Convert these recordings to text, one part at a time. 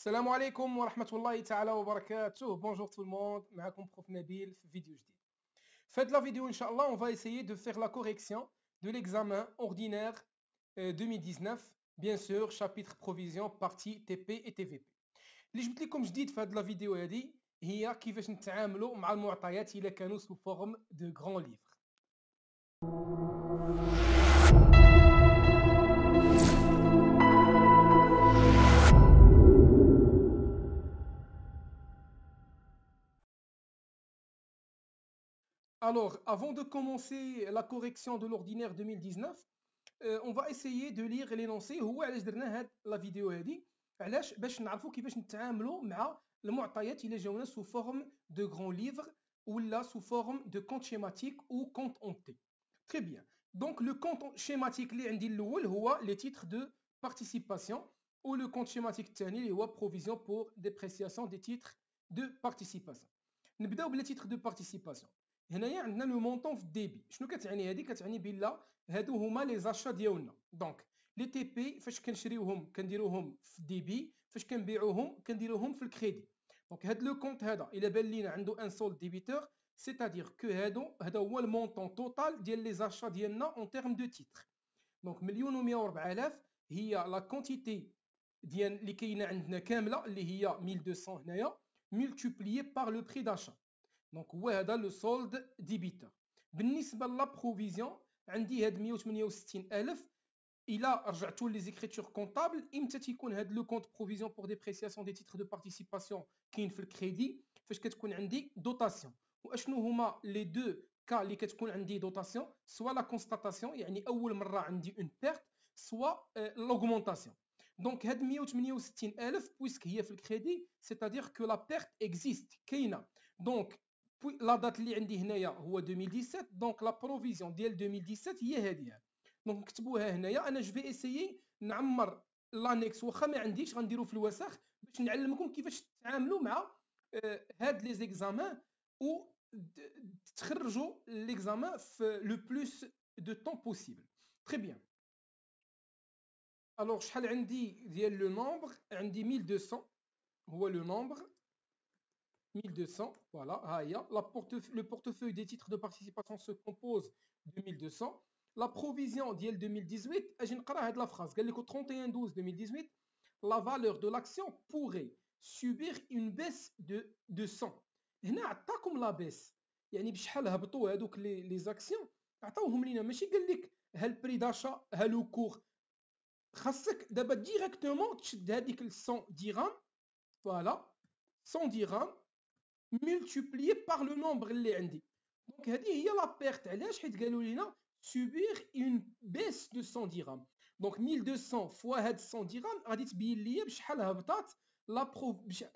السلام عليكم ورحمة الله تعالى وبركاته. Bonjour tout le monde, معكم Prof Nabil في فيديو جديد. Faites la vidéo Inch'Allah, on va essayer de faire la correction de l'examen ordinaire 2019, bien sûr, chapitre provision, partie TP et TVP. اللي جبت لكم جديد في هذه la vidéo هذه هي كيفاش نتعاملوا مع المعطيات إذا كانوا sous forme de grands livres. Alors, avant de commencer la correction de l'ordinaire 2019, on va essayer de lire l'énoncé. هو علاش درنا هاد لا فيديو هادي علاش باش نعرفوا كيفاش نتعاملوا مع المعطيات اللي جاونا sous forme de grands livres ولا sous forme de compte schématique ou compte en T. Très bien. Donc le compte schématique اللي عندي الاول هو les titres de participation ou le compte schématique الثاني اللي هو provision pour dépréciation des titres de participation. نبداو بلي titres de participation. هنايا عندنا لو مونطون في الديبي. شنو كتعني هذه؟ كتعني بلا هادو هما لي زاشا ديالنا. دونك لي تي بي فاش كنشريوهم كنديروهم في الديبي، فاش كنبيعوهم كنديروهم في الكريدي. دونك هاد لو كونت هذا الا بان لينا عنده ان سولد ديبيتور، سيتادير كو هذا هو المونطون توتال ديال لي زاشا ديالنا اون تيرم دو تيتر. دونك 1,104,000 هي لا كونتيتي ديال اللي كاينه عندنا كامله اللي هي 1200 هنايا ملتيبليي بار لو بري داشا. دونك هو هذا لو سولد ديبيتور. بالنسبه لا بروفيزيون عندي هاد 168,000 الى رجعتوا لي زيكريتور كونطابل امتى تيكون هاد لو كونت بروفيزيون بور ديبريسياسيون دي تيتر دو بارتيسيباسيون كاين في الكريدي فاش كتكون عندي دوطاسيون. واشنو هما لي دو كا اللي كتكون عندي دوطاسيون؟ سوا لا كونستاتاسيون يعني اول مره عندي اون بيرت، سوا لوغمونطاسيون. دونك هاد 168,000 بويسك هي في الكريدي سيتادير كو لا بيرت اكزيست كاينه. دونك لا دات اللي عندي هنايا هو 2017. دونك لا بروفيزيون ديال 2017 هي هذه. دونك نكتبوها هنايا. انا جو في اسيي نعمر لانيكس واخا ما عنديش غنديرو في الوسخ باش نعلمكم كيفاش تتعاملوا مع هاد لي زيكزامان و تخرجوا ليكزامان في لو بلوس دو طون بوسيبل. تري بيان. الوغ شحال عندي ديال لو نومبر؟ عندي 1200 هو لو نومبر 1200. Voilà, le portefeuille des titres de participation se compose de 1200. La provision d'IL 2018, je vais la phrase. Le 31/12/2018, la valeur de l'action pourrait subir une baisse de 100. هنا عطاكم لا بيس يعني بشحال هبطوا هذوك لي زاكسيون عطاوهم لينا، ماشي قال لك ها البري داشا ها لو كور. خاصك دابا ديريكتومون تشد هذيك 100 درهم. فوالا 100 درهم multiplié par le nombre اللي عندي. دونك هذه هي لا بيرت. علاش؟ حيت قالوا لينا subir une baisse de 100 dirhams. دونك 1200 فوا هاد 100 درهم غادي تبين ليا بشحال هبطات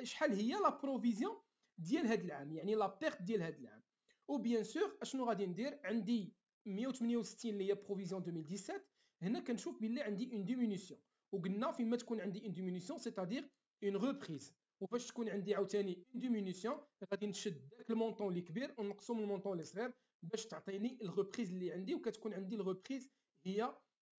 شحال هي لا بروفيزيون ديال هاد العام، يعني لا بيرت ديال هاد العام. و بيان سور اشنو غادي ندير؟ عندي 168 اللي هي بروفيزيون 2017. هنا كنشوف بلي عندي اون ديمينيسيون، وقلنا فيما تكون عندي اون ديمينيسيون سيتادير اون ريبريز. وفاش تكون عندي عاوتاني اون ديمينيسيون غادي نشد داك المونطون اللي كبير ونقصو من المونطون اللي صغير باش تعطيني الريبريز اللي عندي. وكتكون عندي الريبريز هي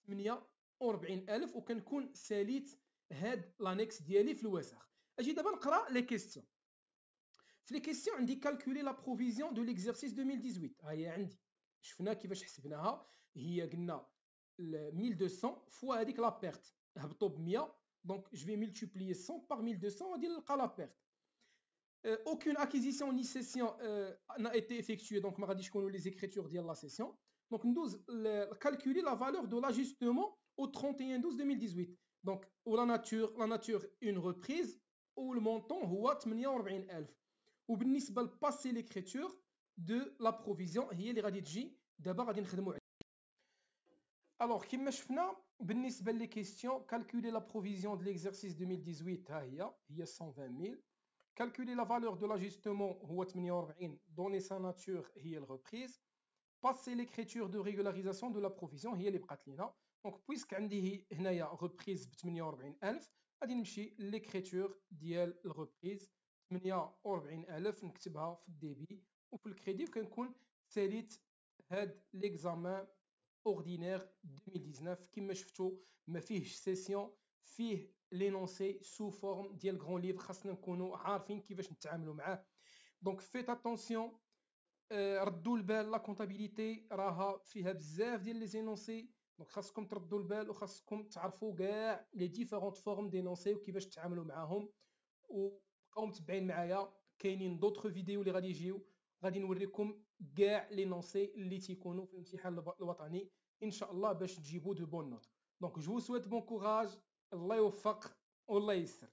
48,000 وكنكون ساليت هاد لانيكس ديالي في الوسخ. اجي دابا نقرا لي كيستيون. في لي كيستيون عندي كالكولي لا بروفيزيون دو ليكزيرسيس 2018. ها هي عندي، شفنا كيفاش حسبناها. هي قلنا 1200 فوا هذيك لا بيرت هبطوا ب 100. Donc, je vais multiplier 100 par 1200, on va dire la perte. Aucune acquisition ni cession n'a été effectuée, donc je connais les écritures de la cession. Donc, nous calculer la valeur de l'ajustement au 31/12/2018. Donc, la nature, une reprise, ou le montant, est 48,000. Ou بالنسبة passer l'écriture de la provision, هي اللي غادي تجي دابا غادي نخدموا عليها. Alors, كما شفنا بالنسبة لي كيستيون calculer la provision de l'exercice 2018 ها هي 120,000. calculer la valeur de l'ajustement هو 48. donner sa nature هي الريبريز. passer l'écriture de régularisation de la provision هي اللي بقات لينا. دونك بويسك عندي هنايا ريبريز ب 48,000 غادي نمشي ليكريتور ديال الريبريز 48,000 نكتبها في الديبي وفي الكريدي وكنكون ساليت هاد ليكزامان اوردينير 2019. كما شفتوا ما فيهش سيسيون، فيه لينونسي سو فورم ديال غران ليفر، خاصنا نكونوا عارفين كيفاش نتعاملوا معاه. دونك فيت اتونسيون، ردوا البال، لا كونطابيليتي راها فيها بزاف ديال لي زينونسي، دونك خاصكم تردوا البال وخاصكم تعرفوا كاع لي ديفيرونت فورم دينونسي وكيفاش تتعاملوا معاهم. وبقاو متبعين معايا، كاينين دوطخ فيديو اللي غادي يجيو، غادي نوريكم كاع لي نونسي اللي تيكونوا في الامتحان الوطني ان شاء الله باش تجيبوا دو بون نوت. دونك جو سويت بون كوراج، الله يوفق والله يسر.